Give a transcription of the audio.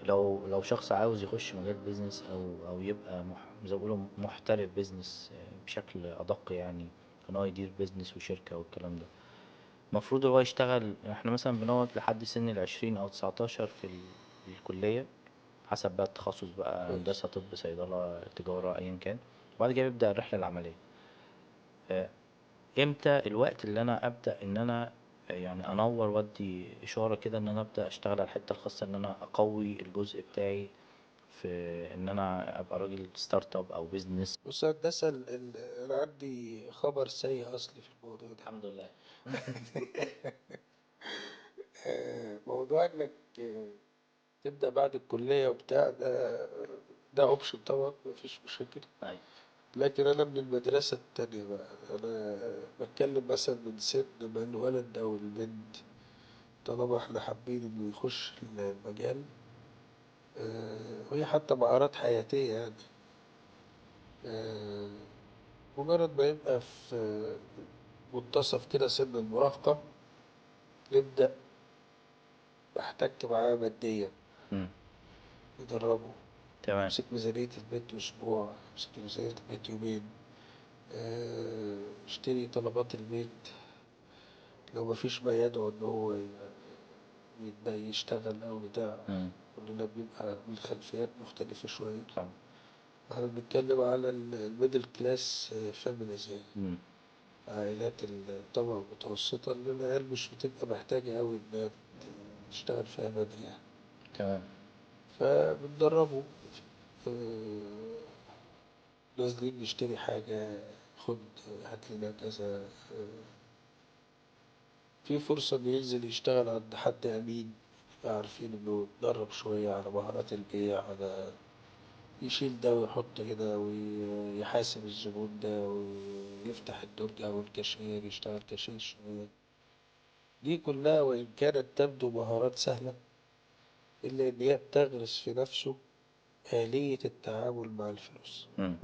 لو شخص عاوز يخش مجال بيزنس او يبقى زي ما بيقولوا محترف بيزنس بشكل ادق يعني، ان هو يدير بيزنس وشركة والكلام ده، المفروض هو يشتغل. احنا مثلا بنقعد لحد سن العشرين او 19 في الكلية، حسب بقى التخصص بقى، كويس. هندسة، طب، صيدلة، تجارة، ايا كان. وبعد كده بيبدأ الرحلة العملية. آه، امتى الوقت اللي انا ابدأ ان انا يعني انور وادي اشارة كده ان انا ابدأ اشتغل على الحتة الخاصة ان انا اقوي الجزء بتاعي في ان انا ابقى راجل ستارت اب او بيزنس. بص يا هندسة، أنا عندي خبر سيء أصلي في الموضوع ده. الحمد لله. موضوع إنك تبدأ بعد الكلية وبتاع ده أوبشن طبعا، مفيش مشاكل. ايوه. لكن أنا من المدرسة التانية بقى، أنا بتكلم مثلا من سن ما الولد أو البنت طالما إحنا حابين إنه يخش المجال، وهي حتى مهارات حياتية يعني. آه، مجرد ما يبقى في منتصف كده سن المراهقة، نبدأ نحتك معاه ماديا، امم. ندربه، تمام. امسك ميزانية البيت أسبوع، امسك ميزانية البيت يومين، اشتري طلبات البيت. لو مفيش ما يدعو إن هو يبدأ يشتغل أو بتاع. امم. كلنا بيبقى من خلفيات مختلفة شوية. طبعا. احنا بنتكلم على الميدل كلاس فاميليز يعني، امم. عائلات الطبقة المتوسطة اللي العيال مش بتبقى محتاجة أوي إنها تشتغل فيها بدري يعني. تمام. فبندربه. آه، نازلين نشتري حاجة، خد، هات لنا كذا. في فرصة إنه ينزل يشتغل عند حد أمين، يبقى عارفين إنه اتدرب شوية على مهارات البيع، على يشيل ده ويحط هنا ويحاسب الزبون ده ويفتح الدرج أو الكاشير، يشتغل كاشير شوية. دي كلها وإن كانت تبدو مهارات سهلة، إلا إن هي بتغرس في نفسه آلية التعامل مع الفلوس. امم.